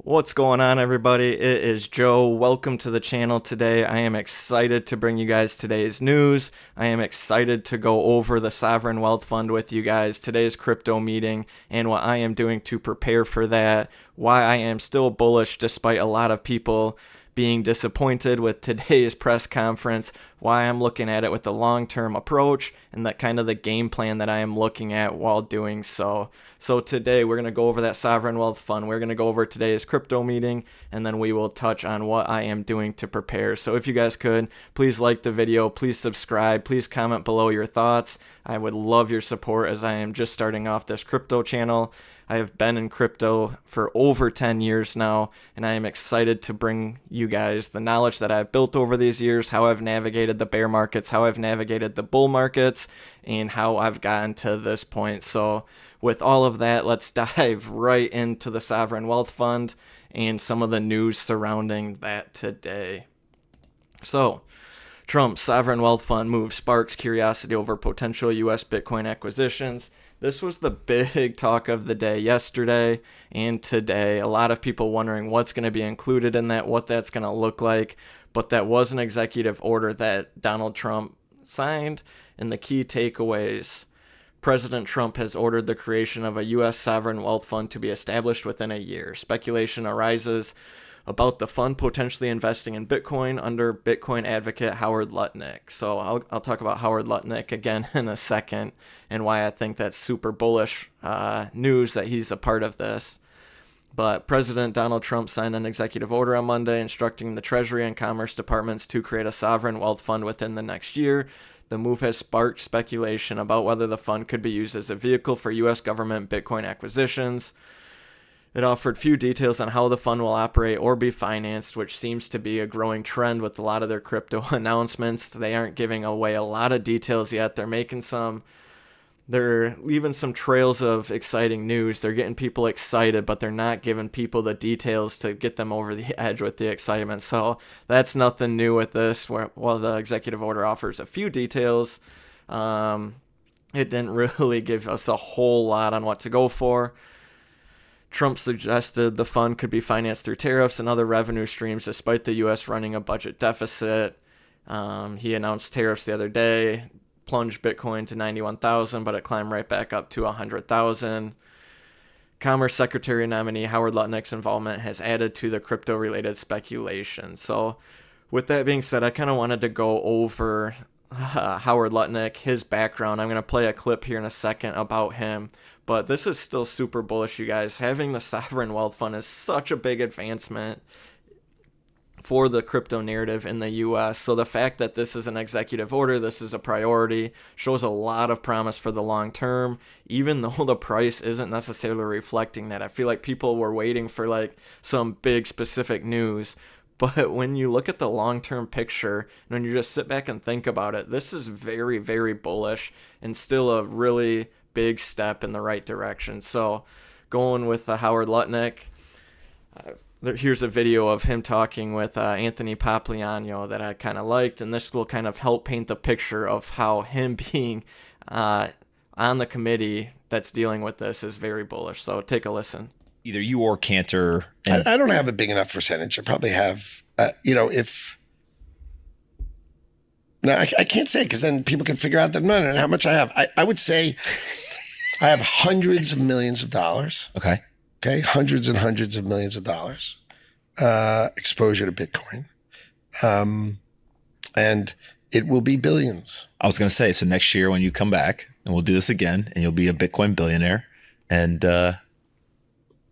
What's going on, everybody? It is Joe. Welcome to the channel today. I am excited to bring you guys today's news. I am excited to go over the Sovereign Wealth Fund with you guys, today's crypto meeting, and what I am doing to prepare for that, why I am still bullish despite a lot of people being disappointed with today's press conference, why I'm looking at it with a long-term approach, and that kind of the game plan that I am looking at while doing so. So today we're going to go over that Sovereign Wealth Fund. We're going to go over today's crypto meeting, and then we will touch on what I am doing to prepare. So if you guys could, please like the video, please subscribe, please comment below your thoughts. I would love your support as I am just starting off this crypto channel. I have been in crypto for over 10 years now, and I am excited to bring you guys the knowledge that I've built over these years, how I've navigated the bear markets, how I've navigated the bull markets, and how I've gotten to this point. So with all of that, let's dive right into the Sovereign Wealth Fund and some of the news surrounding that today. So, Trump's Sovereign Wealth Fund move sparks curiosity over potential U.S. Bitcoin acquisitions. This was the big talk of the day yesterday and today. A lot of people wondering what's going to be included in that, what that's going to look like. But that was an executive order that Donald Trump signed. And the key takeaways: President Trump has ordered the creation of a U.S. sovereign wealth fund to be established within a year. Speculation arises about the fund potentially investing in Bitcoin under Bitcoin advocate Howard Lutnick. So I'll talk about Howard Lutnick again in a second and why I think that's super bullish news that he's a part of this. But President Donald Trump signed an executive order on Monday instructing the Treasury and Commerce departments to create a sovereign wealth fund within the next year. The move has sparked speculation about whether the fund could be used as a vehicle for U.S. government Bitcoin acquisitions. It offered few details on how the fund will operate or be financed, which seems to be a growing trend with a lot of their crypto announcements. They aren't giving away a lot of details yet. They're leaving some trails of exciting news. They're getting people excited, but they're not giving people the details to get them over the edge with the excitement. So that's nothing new with this. While the executive order offers a few details, it didn't really give us a whole lot on what to go for. Trump suggested the fund could be financed through tariffs and other revenue streams despite the U.S. running a budget deficit. He announced tariffs the other day, plunged Bitcoin to 91,000, but it climbed right back up to 100,000. Commerce Secretary nominee Howard Lutnick's involvement has added to the crypto-related speculation. So with that being said, I kind of wanted to go over Howard Lutnick, his background. I'm going to play a clip here in a second about him, but this is still super bullish, you guys. Having the Sovereign Wealth Fund is such a big advancement for the crypto narrative in the U.S. So the fact that this is an executive order, this is a priority, shows a lot of promise for the long term, even though the price isn't necessarily reflecting that. I feel like people were waiting for like some big specific news. But when you look at the long-term picture, and when you just sit back and think about it, this is very, very bullish and still a really big step in the right direction. So going with Howard Lutnick, here's a video of him talking with Anthony Papliano that I kind of liked, and this will kind of help paint the picture of how him being on the committee that's dealing with this is very bullish. So take a listen. Either you or Cantor. I don't have a big enough percentage. I probably have, I can't say because then people can figure out that no, how much I have. I would say I have hundreds of millions of dollars. Okay. Hundreds and hundreds of millions of dollars exposure to Bitcoin. And it will be billions. I was going to say, so next year when you come back and we'll do this again and you'll be a Bitcoin billionaire and,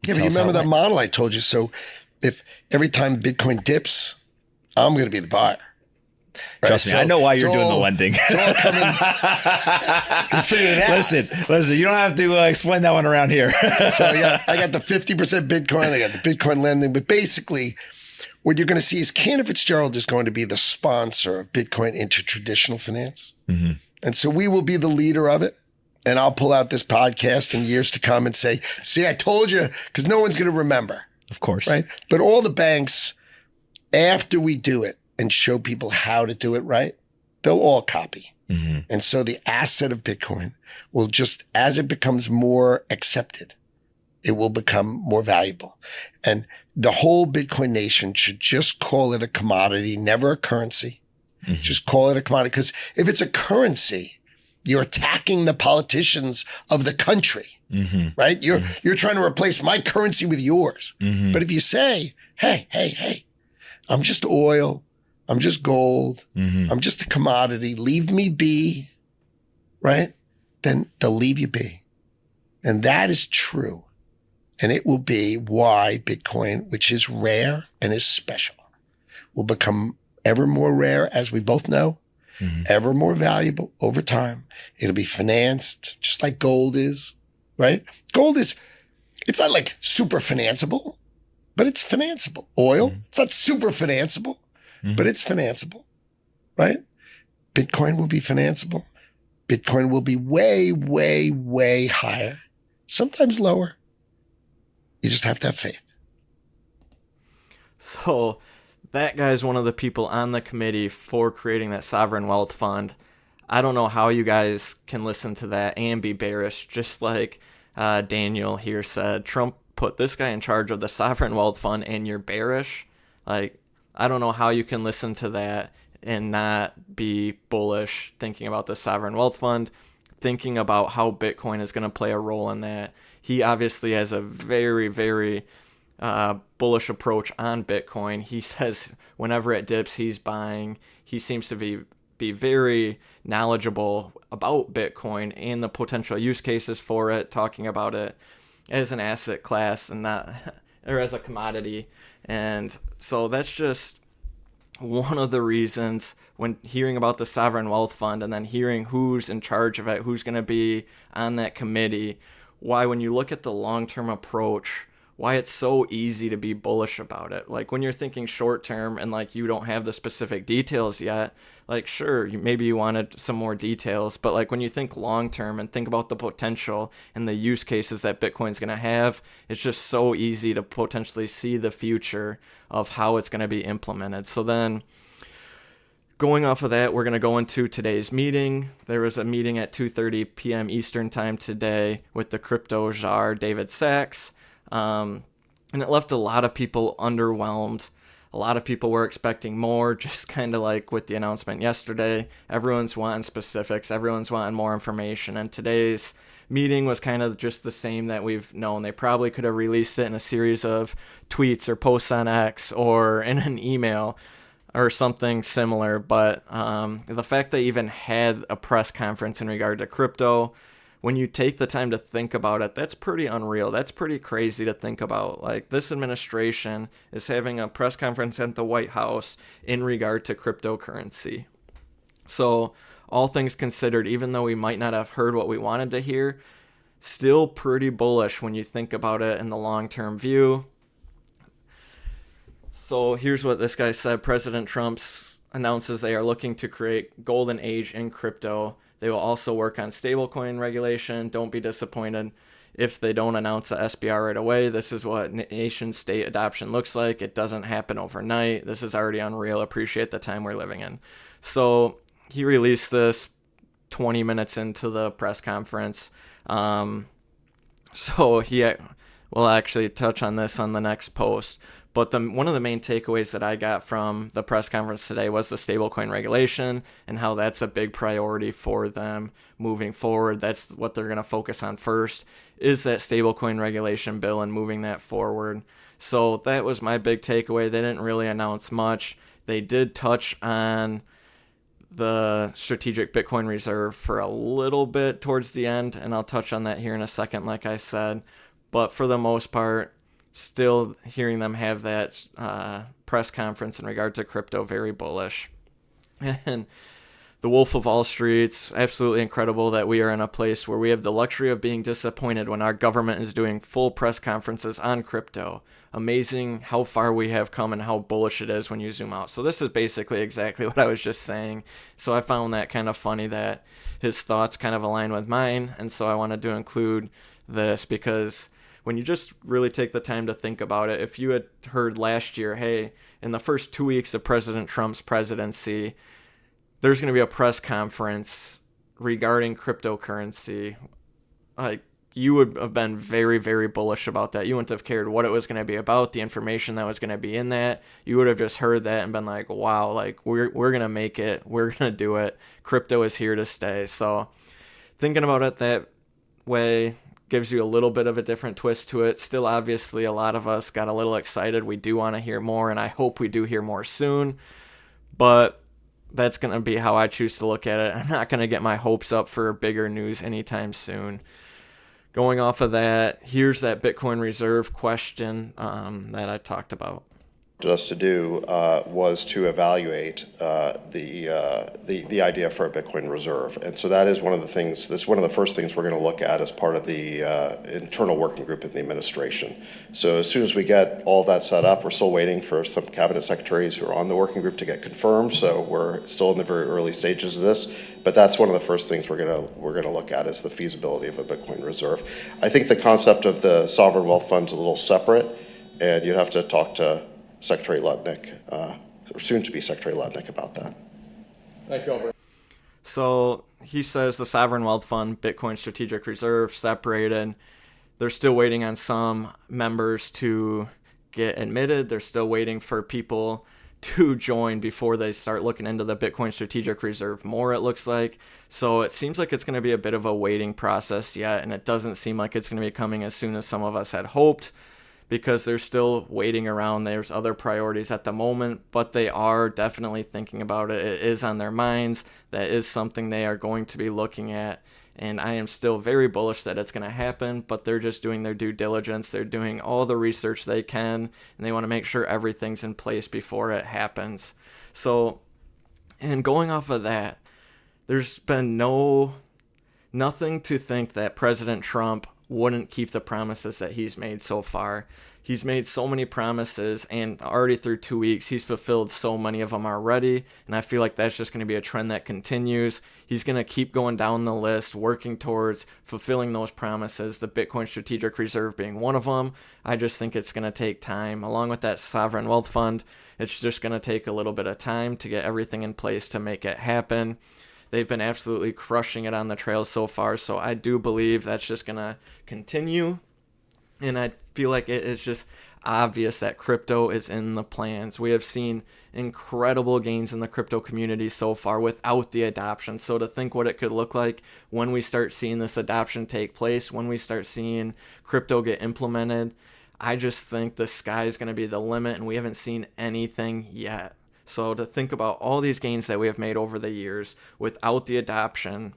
yeah, but you remember that model I told you? So if every time Bitcoin dips, I'm going to be the buyer. Right? Trust me, I know why you're doing the lending. It's all coming. You figured it out. Listen, you don't have to explain that one around here. So I got the 50% Bitcoin. I got the Bitcoin lending. But basically, what you're going to see is Cantor Fitzgerald is going to be the sponsor of Bitcoin into traditional finance. Mm-hmm. And so we will be the leader of it. And I'll pull out this podcast in years to come and say, see, I told you, because no one's going to remember. Of course. Right? But all the banks, after we do it and show people how to do it right, they'll all copy. Mm-hmm. And so the asset of Bitcoin will just, as it becomes more accepted it will become more valuable. And the whole Bitcoin nation should just call it a commodity, never a currency. Mm-hmm. Just call it a commodity. Because if it's a currency, you're attacking the politicians of the country, mm-hmm. right? You're trying to replace my currency with yours. Mm-hmm. But if you say, hey, I'm just oil, I'm just gold, mm-hmm. I'm just a commodity, leave me be, right? Then they'll leave you be. And that is true. And it will be why Bitcoin, which is rare and is special, will become ever more rare, as we both know, mm-hmm. ever more valuable over time. It'll be financed just like gold is, right? Gold is, it's not like super financeable, but it's financeable. Oil, mm-hmm. it's not super financeable, mm-hmm. but it's financeable, right? Bitcoin will be financeable. Bitcoin will be way, way, way higher, sometimes lower. You just have to have faith. So that guy's one of the people on the committee for creating that sovereign wealth fund. I don't know how you guys can listen to that and be bearish, just like Daniel here said. Trump put this guy in charge of the sovereign wealth fund and you're bearish. Like, I don't know how you can listen to that and not be bullish, thinking about the sovereign wealth fund, thinking about how Bitcoin is going to play a role in that. He obviously has a very, very bullish approach on Bitcoin. He says whenever it dips, he's buying. He seems to be very knowledgeable about Bitcoin and the potential use cases for it, talking about it as an asset class and not, or as a commodity. And so that's just one of the reasons when hearing about the sovereign wealth fund and then hearing who's in charge of it, who's going to be on that committee, why when you look at the long-term approach, why it's so easy to be bullish about it. Like when you're thinking short-term and like you don't have the specific details yet, like sure, maybe you wanted some more details, but like when you think long-term and think about the potential and the use cases that Bitcoin's going to have, it's just so easy to potentially see the future of how it's going to be implemented. So then going off of that, we're going to go into today's meeting. There was a meeting at 2:30 p.m. Eastern time today with the crypto czar, David Sachs. And it left a lot of people underwhelmed. A lot of people were expecting more, just kind of like with the announcement yesterday. Everyone's wanting specifics. Everyone's wanting more information. And today's meeting was kind of just the same that we've known. They probably could have released it in a series of tweets or posts on X or in an email or something similar. But the fact they even had a press conference in regard to crypto, when you take the time to think about it, that's pretty unreal. That's pretty crazy to think about. Like, this administration is having a press conference at the White House in regard to cryptocurrency. So, all things considered, even though we might not have heard what we wanted to hear, still pretty bullish when you think about it in the long-term view. So, here's what this guy said. President Trump announces they are looking to create golden age in crypto. They will also work on stablecoin regulation. Don't be disappointed if they don't announce the SBR right away. This is what nation-state adoption looks like. It doesn't happen overnight. This is already unreal. Appreciate the time we're living in. So he released this 20 minutes into the press conference. So we'll actually touch on this on the next post. But one of the main takeaways that I got from the press conference today was the stablecoin regulation and how that's a big priority for them moving forward. That's what they're going to focus on first, is that stablecoin regulation bill and moving that forward. So that was my big takeaway. They didn't really announce much. They did touch on the strategic Bitcoin reserve for a little bit towards the end, and I'll touch on that here in a second, like I said. But for the most part, still hearing them have that press conference in regard to crypto, very bullish. And the Wolf of Wall Street's absolutely incredible that we are in a place where we have the luxury of being disappointed when our government is doing full press conferences on crypto. Amazing how far we have come and how bullish it is when you zoom out. So this is basically exactly what I was just saying. So I found that kind of funny that his thoughts kind of align with mine. And so I wanted to include this because when you just really take the time to think about it, if you had heard last year, hey, in the first 2 weeks of President Trump's presidency, there's going to be a press conference regarding cryptocurrency, like you would have been very, very bullish about that. You wouldn't have cared what it was going to be about, the information that was going to be in that. You would have just heard that and been like, wow, like we're going to make it. We're going to do it. Crypto is here to stay. So thinking about it that way gives you a little bit of a different twist to it. Still, obviously, a lot of us got a little excited. We do want to hear more, and I hope we do hear more soon. But that's going to be how I choose to look at it. I'm not going to get my hopes up for bigger news anytime soon. Going off of that, here's that Bitcoin reserve question that I talked about. Us to do was to evaluate the idea for a Bitcoin reserve, and so that is one of the things. That's one of the first things we're going to look at as part of the internal working group in the administration. So as soon as we get all that set up, we're still waiting for some cabinet secretaries who are on the working group to get confirmed. So we're still in the very early stages of this, but that's one of the first things we're going to look at is the feasibility of a Bitcoin reserve. I think the concept of the sovereign wealth fund is a little separate, and you'd have to talk to Secretary Lutnick, or soon to be Secretary Lutnick, about that. Thank you, Albert. So he says the sovereign wealth fund, Bitcoin strategic reserve, separated. They're still waiting on some members to get admitted. They're still waiting for people to join before they start looking into the Bitcoin strategic reserve more, it looks like. So it seems like it's going to be a bit of a waiting process yet, and it doesn't seem like it's going to be coming as soon as some of us had hoped, because they're still waiting around. There's other priorities at the moment, but they are definitely thinking about it. It is on their minds. That is something they are going to be looking at. And I am still very bullish that it's going to happen, but they're just doing their due diligence. They're doing all the research they can, and they want to make sure everything's in place before it happens. So, and going off of that, there's been nothing to think that President Trump wouldn't keep the promises that he's made so far. He's made so many promises, and already through 2 weeks, he's fulfilled so many of them already, and I feel like that's just going to be a trend that continues. He's going to keep going down the list, working towards fulfilling those promises, the Bitcoin Strategic Reserve being one of them. I just think it's going to take time. Along with that sovereign wealth fund, it's just going to take a little bit of time to get everything in place to make it happen. They've been absolutely crushing it on the trails so far, so I do believe that's just going to continue. And I feel like it is just obvious that crypto is in the plans. We have seen incredible gains in the crypto community so far without the adoption. So to think what it could look like when we start seeing this adoption take place, when we start seeing crypto get implemented, I just think the sky is going to be the limit, and we haven't seen anything yet. So to think about all these gains that we have made over the years without the adoption,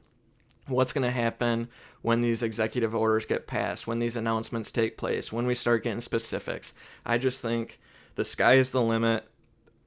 what's going to happen when these executive orders get passed, when these announcements take place, when we start getting specifics. I just think the sky is the limit,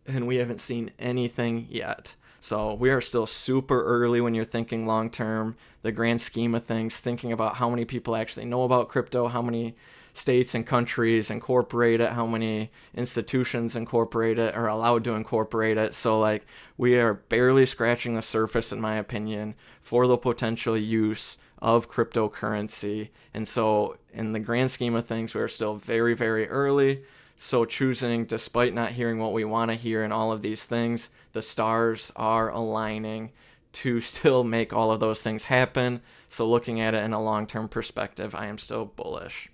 and we haven't seen anything yet. So we are still super early when you're thinking long term, the grand scheme of things, thinking about how many people actually know about crypto, how many states and countries incorporate it, how many institutions incorporate it or allowed to incorporate it. So like we are barely scratching the surface, in my opinion, for the potential use of cryptocurrency. And so in the grand scheme of things, we're still very, very early. So choosing, despite not hearing what we want to hear in all of these things, the stars are aligning to still make all of those things happen. So looking at it in a long-term perspective, I am still bullish.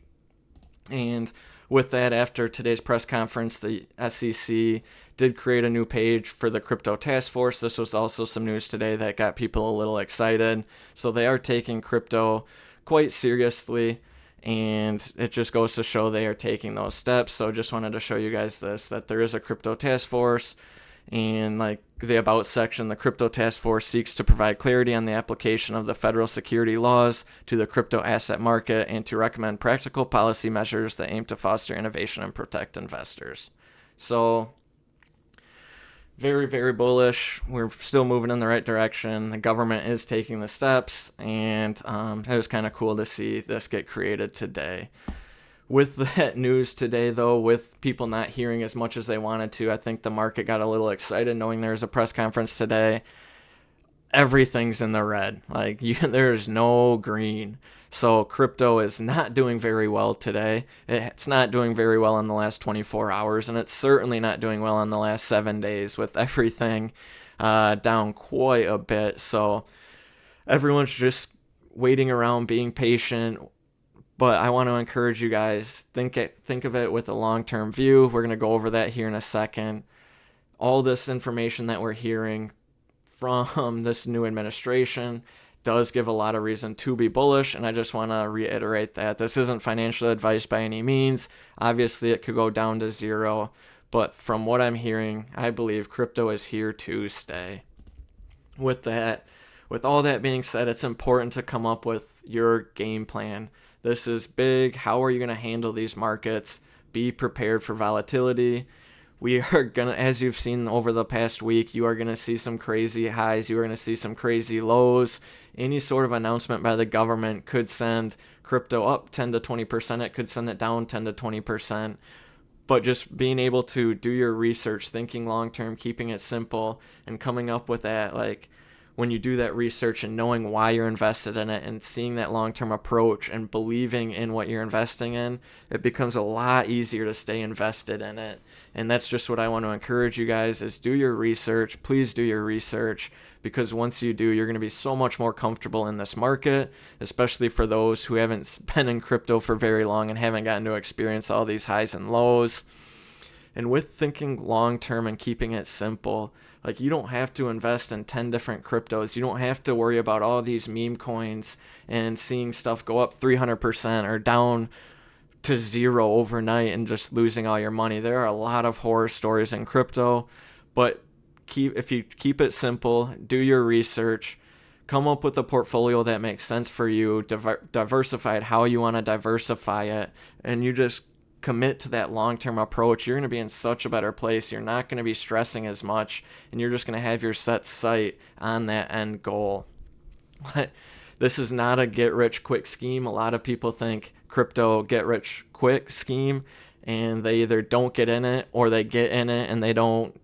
And with that, after today's press conference, the SEC did create a new page for the crypto task force. This was also some news today that got people a little excited. So they are taking crypto quite seriously, and it just goes to show they are taking those steps. So just wanted to show you guys this, that there is a crypto task force. And like the About section, the Crypto Task Force seeks to provide clarity on the application of the federal security laws to the crypto asset market and to recommend practical policy measures that aim to foster innovation and protect investors. So very, very bullish. We're still moving in the right direction. The government is taking the steps, and it was kind of cool to see this get created today. With that news today, though, with people not hearing as much as they wanted to, I think the market got a little excited knowing there was a press conference today. Everything's in the red. Like, there's no green. So crypto is not doing very well today. It's not doing very well in the last 24 hours, and it's certainly not doing well in the last 7 days with everything down quite a bit. So everyone's just waiting around, being patient, But I want to encourage you guys, think of it with a long-term view. We're going to go over that here in a second. All this information that we're hearing from this new administration does give a lot of reason to be bullish, and I just want to reiterate that this isn't financial advice by any means. Obviously, it could go down to zero, but from what I'm hearing, I believe crypto is here to stay. With all that being said, it's important to come up with your game plan. This is big. How are you going to handle these markets? Be prepared for volatility. We are going to, as you've seen over the past week, you are going to see some crazy highs. You are going to see some crazy lows. Any sort of announcement by the government could send crypto up 10 to 20%. It could send it down 10 to 20%. But just being able to do your research, thinking long term, keeping it simple, and coming up with that, like, when you do that research and knowing why you're invested in it and seeing that long-term approach and believing in what you're investing in, it becomes a lot easier to stay invested in it. And that's just what I want to encourage you guys is do your research. Please do your research, because once you do, you're going to be so much more comfortable in this market, especially for those who haven't been in crypto for very long and haven't gotten to experience all these highs and lows. And with thinking long-term and keeping it simple, like, you don't have to invest in 10 different cryptos. You don't have to worry about all these meme coins and seeing stuff go up 300% or down to zero overnight and just losing all your money. There are a lot of horror stories in crypto, but if you keep it simple, do your research, come up with a portfolio that makes sense for you, diversify it how you want to diversify it, and you just commit to that long-term approach, you're going to be in such a better place. You're not going to be stressing as much, and you're just going to have your set sight on that end goal. This is not a get-rich-quick scheme. A lot of people think crypto get-rich-quick scheme, and they either don't get in it or they get in it and they don't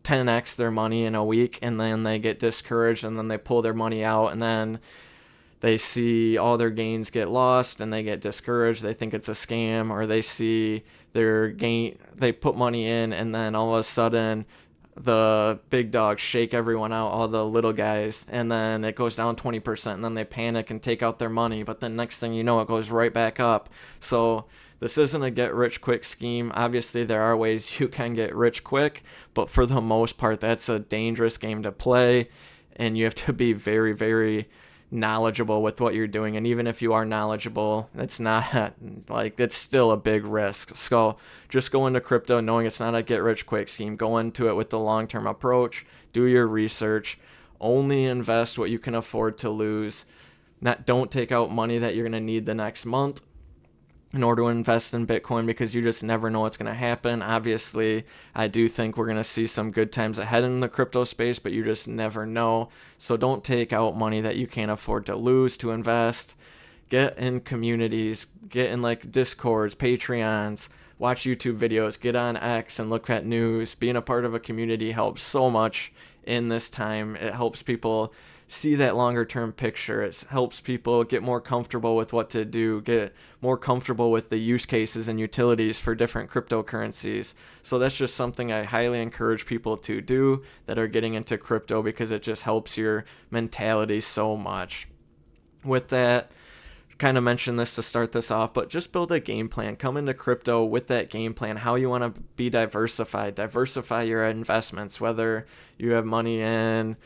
10x their money in a week, and then they get discouraged and then they pull their money out, and then they see all their gains get lost and they get discouraged. They think it's a scam, or they see they put money in and then all of a sudden the big dogs shake everyone out, all the little guys, and then it goes down 20%, and then they panic and take out their money. But then next thing you know, it goes right back up. So this isn't a get-rich-quick scheme. Obviously, there are ways you can get rich quick, but for the most part, that's a dangerous game to play, and you have to be very, very knowledgeable with what you're doing. And even if you are knowledgeable, it's not like, it's still a big risk. So just go into crypto knowing it's not a get rich quick scheme. Go into it with the long-term approach. Do your research. Only invest what you can afford to lose. Don't take out money that you're going to need the next month in order to invest in Bitcoin, because you just never know what's going to happen. Obviously, I do think we're going to see some good times ahead in the crypto space, but you just never know. So don't take out money that you can't afford to lose to invest. Get in communities, get in like Discords, Patreons, watch YouTube videos, get on X and look at news. Being a part of a community helps so much in this time. It helps people see that longer term picture. It helps people get more comfortable with what to do, get more comfortable with the use cases and utilities for different cryptocurrencies. So that's just something I highly encourage people to do that are getting into crypto, because it just helps your mentality so much. With that, kind of mentioned this to start this off, but just build a game plan. Come into crypto with that game plan, how you want to be diversified. Diversify your investments, whether you have money in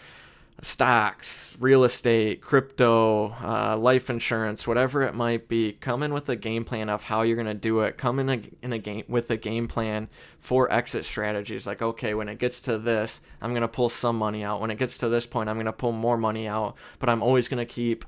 stocks, real estate, crypto, life insurance, whatever it might be. Come in with a game plan of how you're going to do it. Come in a game with a game plan for exit strategies. Like, okay, when it gets to this, I'm going to pull some money out. When it gets to this point, I'm going to pull more money out, but I'm always going to keep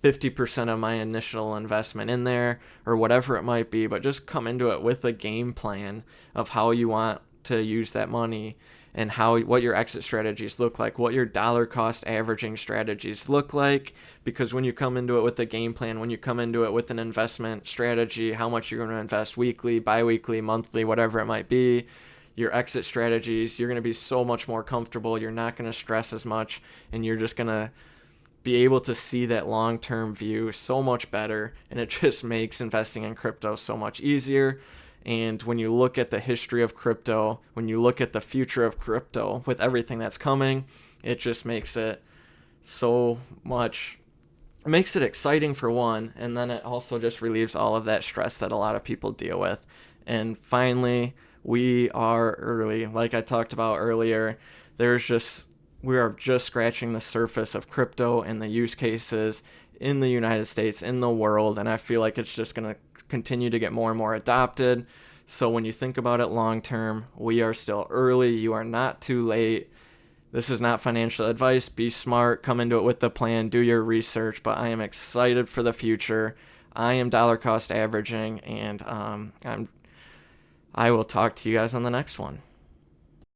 50% of my initial investment in there, or whatever it might be. But just come into it with a game plan of how you want to use that money, and what your exit strategies look like, what your dollar cost averaging strategies look like. Because when you come into it with a game plan, when you come into it with an investment strategy, how much you're going to invest weekly, bi-weekly, monthly, whatever it might be, your exit strategies, you're going to be so much more comfortable. You're not going to stress as much, and you're just going to be able to see that long-term view so much better, and it just makes investing in crypto so much easier. And when you look at the history of crypto, when you look at the future of crypto with everything that's coming, it just makes it so much it makes it exciting for one, and then it also just relieves all of that stress that a lot of people deal with. And finally, we are early. Like I talked about earlier, we are just scratching the surface of crypto and the use cases in the United States, in the world, and I feel like it's just going to continue to get more and more adopted. So when you think about it long term, we are still early. You are not too late. This is not financial advice. Be smart, come into it with the plan, do your research, but I am excited for the future. I am dollar cost averaging, and I will talk to you guys on the next one.